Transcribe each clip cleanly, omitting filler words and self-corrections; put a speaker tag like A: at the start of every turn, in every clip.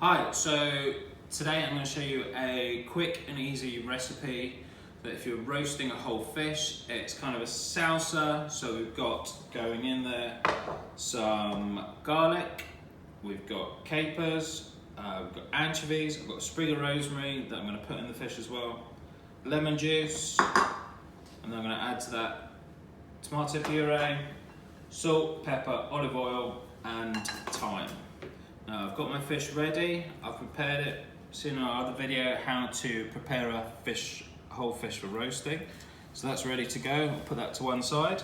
A: Hi, so today I'm going to show you a quick and easy recipe that if you're roasting a whole fish, it's kind of a salsa. So we've got going in there some garlic, we've got capers, we've got anchovies, I've got a sprig of rosemary that I'm going to put in the fish as well, lemon juice, and then I'm going to add to that tomato puree, salt, pepper, olive oil and thyme. Now I've got my fish ready, I've prepared it, seen in our other video how to prepare a whole fish for roasting. So that's ready to go, I'll put that to one side.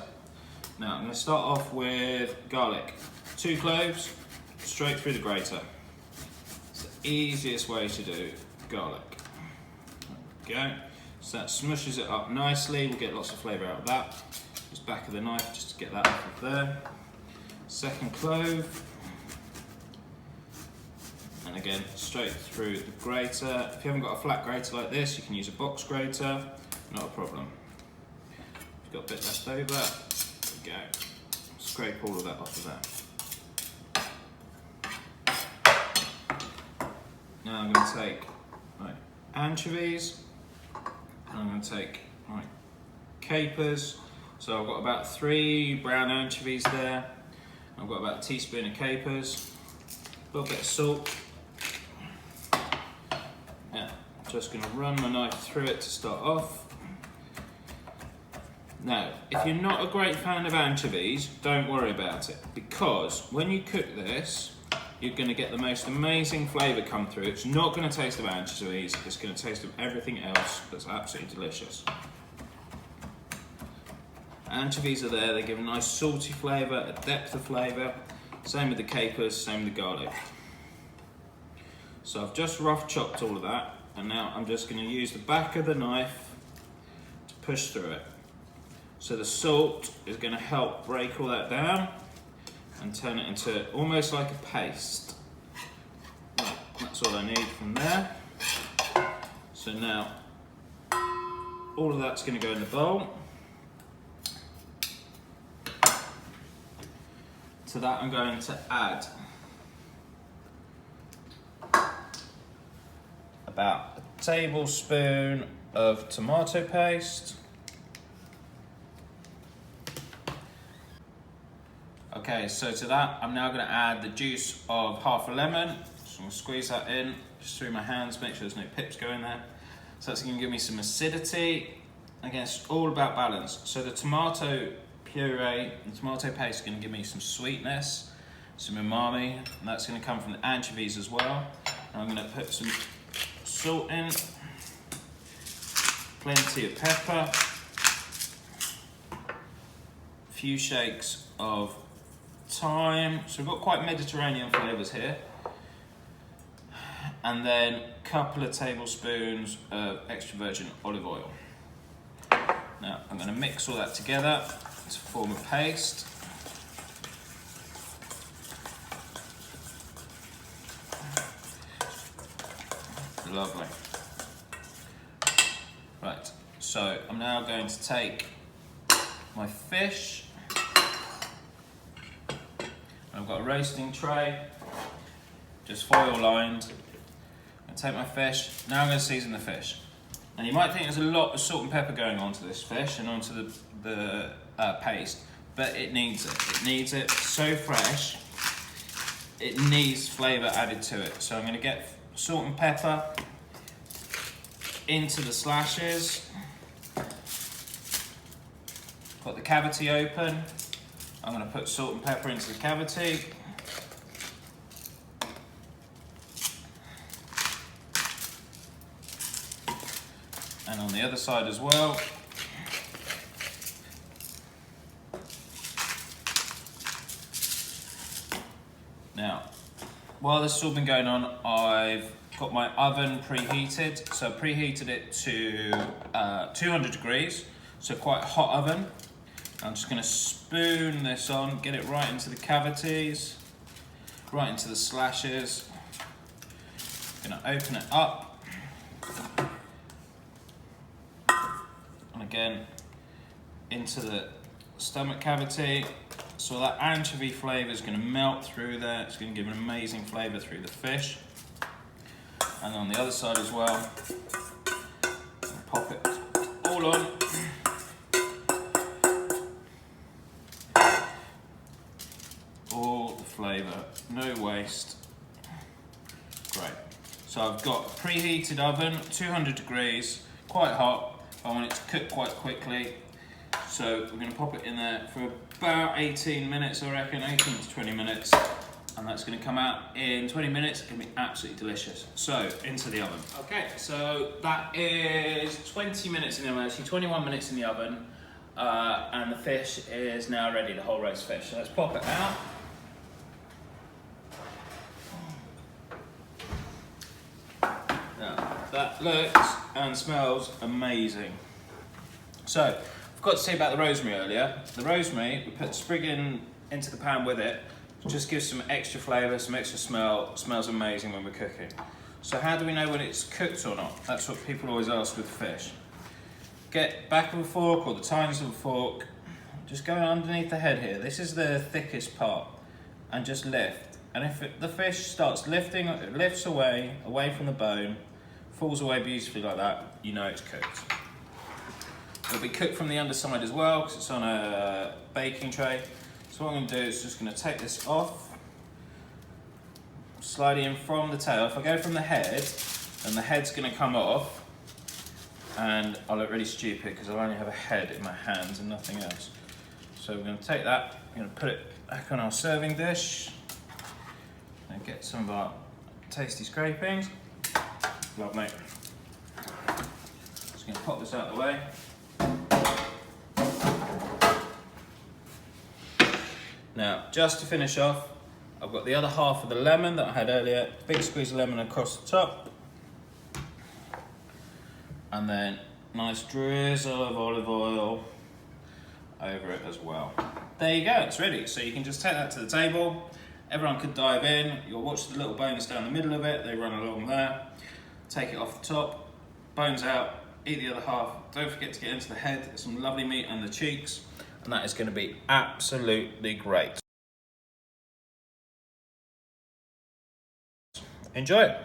A: Now I'm going to start off with garlic. 2 cloves, straight through the grater. It's the easiest way to do garlic. There we go. So that smushes it up nicely, we'll get lots of flavour out of that. Just back of the knife just to get that off of there. 2nd clove. And again, straight through the grater. If you haven't got a flat grater like this, you can use a box grater, not a problem. If you've got a bit left over, there we go. Scrape all of that off of there. Now I'm going to take my anchovies, and I'm going to take my capers. So I've got about 3 brown anchovies there. I've got about a teaspoon of capers, a little bit of salt. Just going to run my knife through it to start off. Now, if you're not a great fan of anchovies, don't worry about it, because when you cook this, you're going to get the most amazing flavour come through. It's not going to taste of anchovies, it's going to taste of everything else that's absolutely delicious. Anchovies are there, they give a nice salty flavour, a depth of flavour. Same with the capers, same with the garlic. So I've just rough chopped all of that. And now I'm just going to use the back of the knife to push through it. So the salt is going to help break all that down and turn it into almost like a paste. Right, that's all I need from there. So now all of that's going to go in the bowl. To that I'm going to add about a tablespoon of tomato paste. Okay, so to that I'm now going to add the juice of half a lemon. So I'm going to squeeze that in just through my hands, make sure there's no pips going there. So that's going to give me some acidity. Again, it's all about balance. So the tomato puree, the tomato paste is going to give me some sweetness, some umami, and that's going to come from the anchovies as well. And I'm going to put some salt in, plenty of pepper, a few shakes of thyme, so we've got quite Mediterranean flavours here, and then a couple of tablespoons of extra virgin olive oil. Now I'm going to mix all that together to form a paste. Lovely. Right, so I'm now going to take my fish. I've got a roasting tray, just foil lined. I take my fish. Now I'm going to season the fish. Now you might think there's a lot of salt and pepper going onto this fish and onto the paste, but it needs it. It needs it. It's so fresh. It needs flavour added to it. So I'm going to get salt and pepper into the slashes. Got the cavity open. I'm going to put salt and pepper into the cavity. And on the other side as well. Now, while this has all been going on, I've got my oven preheated. So I preheated it to 200 degrees, so quite a hot oven. I'm just going to spoon this on, get it right into the cavities, right into the slashes. I'm going to open it up. And again, into the stomach cavity. So that anchovy flavour is going to melt through there. It's going to give an amazing flavour through the fish. And on the other side as well. Pop it all on. All the flavour, no waste. Great. So I've got a preheated oven, 200 degrees, quite hot. I want it to cook quite quickly. So we're going to pop it in there for about 18 minutes, I reckon, 18 to 20 minutes. And that's going to come out in 20 minutes. It's going to be absolutely delicious. So, into the oven. Okay, so that is 20 minutes in the oven, actually 21 minutes in the oven. And the fish is now ready, the whole roast fish. So let's pop it out. Now, that looks and smells amazing. So, I forgot to say about the rosemary earlier. The rosemary, we put sprig into the pan with it. Just gives some extra flavour, some extra smell. It smells amazing when we're cooking. So how do we know when it's cooked or not? That's what people always ask with fish. Get back of a fork or the tines of a fork. Just go underneath the head here. This is the thickest part. And just lift. And if the fish starts lifting, it lifts away from the bone, falls away beautifully like that, you know it's cooked. It'll be cooked from the underside as well because it's on a baking tray. So what I'm going to do is just going to take this off, slide it in from the tail. If I go from the head, then the head's going to come off and I'll look really stupid because I'll only have a head in my hands and nothing else. So we're going to take that, we're going to put it back on our serving dish and get some of our tasty scrapings. Lovely. Just going to pop this out of the way. Now, just to finish off, I've got the other half of the lemon that I had earlier, big squeeze of lemon across the top, and then nice drizzle of olive oil over it as well. There you go, it's ready. So you can just take that to the table, everyone could dive in, you'll watch the little bones down the middle of it, they run along there, take it off the top, bones out, eat the other half. Don't forget to get into the head, there's some lovely meat on the cheeks, and that is going to be absolutely great. Enjoy it.